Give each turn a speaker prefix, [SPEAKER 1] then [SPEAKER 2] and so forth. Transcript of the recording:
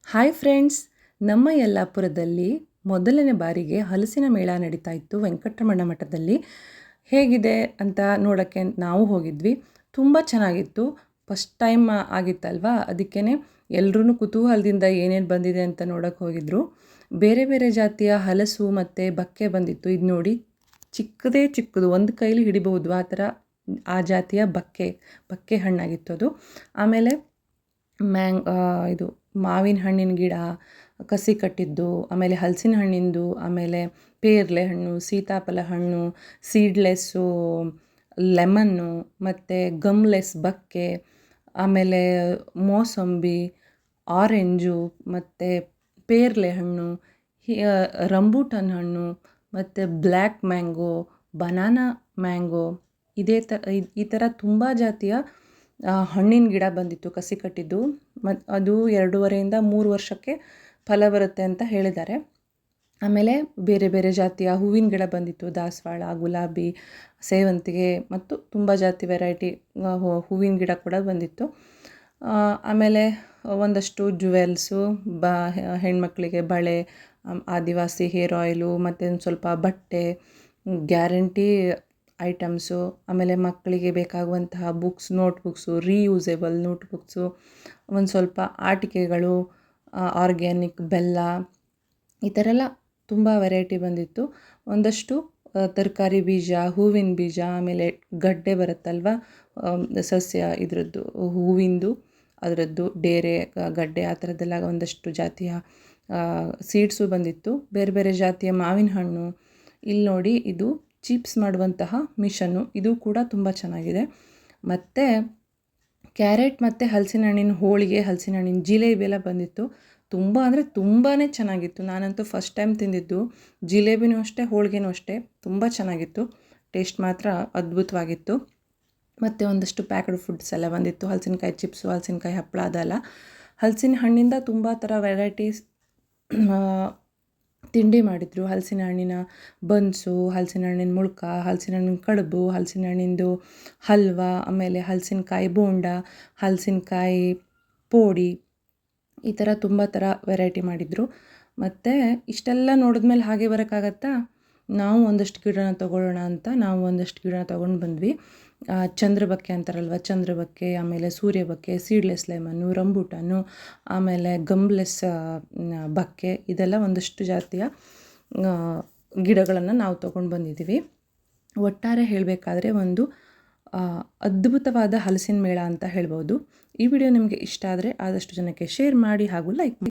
[SPEAKER 1] Hi friends, ನಮ್ಮ ಯಲ್ಲಾಪುರದಲ್ಲಿ ಮೊದಲನೇ ಬಾರಿಗೆ ಹಲಸಿನ ಮೇಳ ನಡೀತಾ ಇತ್ತು ವೆಂಕಟರಮಣ ಮಠದಲ್ಲಿ. ಹೇಗಿದೆ ಅಂತ ನೋಡೋಕ್ಕೆ ನಾವು ಹೋಗಿದ್ವಿ. ತುಂಬ ಚೆನ್ನಾಗಿತ್ತು. ಫಸ್ಟ್ ಟೈಮ್ ಆಗಿತ್ತಲ್ವಾ, ಅದಕ್ಕೇ ಎಲ್ಲರೂ ಕುತೂಹಲದಿಂದ ಏನೇನು ಬಂದಿದೆ ಅಂತ ನೋಡೋಕ್ಕೆ ಹೋಗಿದ್ರು. ಬೇರೆ ಬೇರೆ ಜಾತಿಯ ಹಲಸು ಮತ್ತು ಬಕ್ಕೆ ಬಂದಿತ್ತು. ಇದು ನೋಡಿ, ಚಿಕ್ಕದು, ಒಂದು ಕೈಲಿ ಹಿಡಿಬಹುದು ಆ ಥರ ಆ ಜಾತಿಯ ಬಕ್ಕೆ ಹಣ್ಣಾಗಿತ್ತು ಅದು. ಆಮೇಲೆ ಇದು ಮಾವಿನ ಹಣ್ಣಿನ ಗಿಡ ಕಸಿ ಕಟ್ಟಿದ್ದು, ಆಮೇಲೆ ಹಲಸಿನ ಹಣ್ಣಿಂದು, ಆಮೇಲೆ ಪೇರಲೆ ಹಣ್ಣು, ಸೀತಾಫಲ ಹಣ್ಣು, ಸೀಡ್ಲೆಸ್ಸು ಲೆಮನ್ನು, ಮತ್ತು ಗಮ್ಲೆಸ್ ಬಕ್ಕೆ, ಆಮೇಲೆ ಮೋಸಂಬಿ, ಆರೆಂಜು, ಮತ್ತು ಪೇರಲೆ ಹಣ್ಣು, ರಂಬೂಟನ್ ಹಣ್ಣು, ಮತ್ತು ಬ್ಲ್ಯಾಕ್ ಮ್ಯಾಂಗೋ, ಬನಾನಾ ಮ್ಯಾಂಗೋ, ಈ ಥರ ತುಂಬ ಜಾತಿಯ ಹಣ್ಣಿನ ಗಿಡ ಬಂದಿತ್ತು ಕಸಿ ಕಟ್ಟಿದ್ದು. ಅದು 2.5 3 ವರ್ಷಕ್ಕೆ ಫಲ ಬರುತ್ತೆ ಅಂತ ಹೇಳಿದ್ದಾರೆ. ಆಮೇಲೆ ಬೇರೆ ಬೇರೆ ಜಾತಿಯ ಹೂವಿನ ಗಿಡ ಬಂದಿತ್ತು. ದಾಸವಾಳ, ಗುಲಾಬಿ, ಸೇವಂತಿಗೆ ಮತ್ತು ತುಂಬ ಜಾತಿ ವೆರೈಟಿ ಹೂವಿನ ಗಿಡ ಕೂಡ ಬಂದಿತ್ತು. ಆಮೇಲೆ ಒಂದಷ್ಟು ಜುವೆಲ್ಸು, ಹೆಣ್ಮಕ್ಳಿಗೆ ಬಳೆ, ಆದಿವಾಸಿ ಹೇರ್ ಆಯಿಲು, ಮತ್ತು ಒಂದು ಸ್ವಲ್ಪ ಬಟ್ಟೆ, ಗ್ಯಾರಂಟಿ ಐಟಮ್ಸು, ಆಮೇಲೆ ಮಕ್ಕಳಿಗೆ ಬೇಕಾಗುವಂತಹ ಬುಕ್ಸ್, ನೋಟ್ಬುಕ್ಸು, ರೀಯೂಸೇಬಲ್ ನೋಟ್ಬುಕ್ಸು, ಒಂದು ಸ್ವಲ್ಪ ಆಟಿಕೆಗಳು, ಆರ್ಗ್ಯಾನಿಕ್ ಬೆಲ್ಲ, ಈ ಥರ ಎಲ್ಲ ತುಂಬ ವೆರೈಟಿ ಬಂದಿತ್ತು. ಒಂದಷ್ಟು ತರಕಾರಿ ಬೀಜ, ಹೂವಿನ ಬೀಜ, ಆಮೇಲೆ ಗಡ್ಡೆ ಬರುತ್ತಲ್ವ, ಸಸ್ಯ ಇದರದ್ದು ಹೂವಿಂದು, ಅದರದ್ದು ಡೇರೆ ಗಡ್ಡೆ, ಆ ಥರದ್ದೆಲ್ಲ ಒಂದಷ್ಟು ಜಾತಿಯ ಸೀಡ್ಸು ಬಂದಿತ್ತು. ಬೇರೆ ಬೇರೆ ಜಾತಿಯ ಮಾವಿನ ಹಣ್ಣು. ಇಲ್ಲಿ ನೋಡಿ, ಇದು ಚಿಪ್ಸ್ ಮಾಡುವಂತಹ ಮಿಷನ್ನು, ಇದು ಕೂಡ ತುಂಬ ಚೆನ್ನಾಗಿದೆ. ಮತ್ತು ಕ್ಯಾರೆಟ್ ಮತ್ತು ಹಲಸಿನ ಹಣ್ಣಿನ ಹೋಳಿಗೆ, ಹಲಸಿನ ಹಣ್ಣಿನ ಜಿಲೇಬಿ ಎಲ್ಲ ಬಂದಿತ್ತು. ತುಂಬ ಅಂದರೆ ತುಂಬಾ ಚೆನ್ನಾಗಿತ್ತು. ನಾನಂತೂ ಫಸ್ಟ್ ಟೈಮ್ ತಿಂದಿದ್ದು. ಜಿಲೇಬಿನೂ ಅಷ್ಟೇ, ಹೋಳಿಗೆನೂ ಅಷ್ಟೇ, ತುಂಬ ಚೆನ್ನಾಗಿತ್ತು. ಟೇಸ್ಟ್ ಮಾತ್ರ ಅದ್ಭುತವಾಗಿತ್ತು. ಮತ್ತು ಒಂದಷ್ಟು ಪ್ಯಾಕ್ಡ್ ಫುಡ್ಸ್ ಎಲ್ಲ ಬಂದಿತ್ತು. ಹಲಸಿನಕಾಯಿ ಚಿಪ್ಸು, ಹಲಸಿನಕಾಯಿ ಹಪ್ಪಳ, ಅದೆಲ್ಲ. ಹಲಸಿನ ಹಣ್ಣಿಂದ ತುಂಬ ಥರ ವೆರೈಟೀಸ್ ತಿಂಡಿ ಮಾಡಿದರು. ಹಲಸಿನ ಹಣ್ಣಿನ ಬನ್ಸು, ಹಲಸಿನ ಹಣ್ಣಿನ ಮುಳ್ಕ, ಹಲಸಿನ ಹಣ್ಣಿನ ಕಡುಬು, ಹಲಸಿನ ಹಣ್ಣಿಂದು ಹಲ್ವಾ, ಆಮೇಲೆ ಹಲಸಿನಕಾಯಿ ಬೋಂಡ, ಹಲಸಿನಕಾಯಿ ಪೋಡಿ, ಈ ಥರ ತುಂಬ ಥರ ವೆರೈಟಿ ಮಾಡಿದರು. ಮತ್ತು ಇಷ್ಟೆಲ್ಲ ನೋಡಿದ್ಮೇಲೆ ಹಾಗೆ ಬರೋಕ್ಕಾಗತ್ತಾ? ನಾವು ಒಂದಷ್ಟು ಗಿಡನ ತೊಗೊಳ್ಳೋಣ ಅಂತ ನಾವು ಒಂದಷ್ಟು ಗಿಡನ ತೊಗೊಂಡು ಬಂದ್ವಿ. ಚಂದ್ರಬಕ್ಕೆ ಅಂತಾರಲ್ವ, ಚಂದ್ರಬಕ್ಕೆ, ಆಮೇಲೆ ಸೂರ್ಯಬಕ್ಕೆ, ಸೀಡ್ಲೆಸ್ ಲೆಮನ್ನು, ರಂಬೂಟನ್ನು, ಆಮೇಲೆ ಗಮ್ಲೆಸ್ ಬಕ್ಕೆ, ಇದೆಲ್ಲ ಒಂದಷ್ಟು ಜಾತಿಯ ಗಿಡಗಳನ್ನು ನಾವು ತೊಗೊಂಡು ಬಂದಿದ್ದೀವಿ. ಒಟ್ಟಾರೆ ಹೇಳಬೇಕಾದ್ರೆ ಒಂದು ಅದ್ಭುತವಾದ ಹಲಸಿನ ಮೇಳ ಅಂತ ಹೇಳ್ಬೋದು. ಈ ವಿಡಿಯೋ ನಿಮಗೆ ಇಷ್ಟ ಆದರೆ ಆದಷ್ಟು ಜನಕ್ಕೆ ಶೇರ್ ಮಾಡಿ ಹಾಗೂ ಲೈಕ್ ಮಾಡಿ.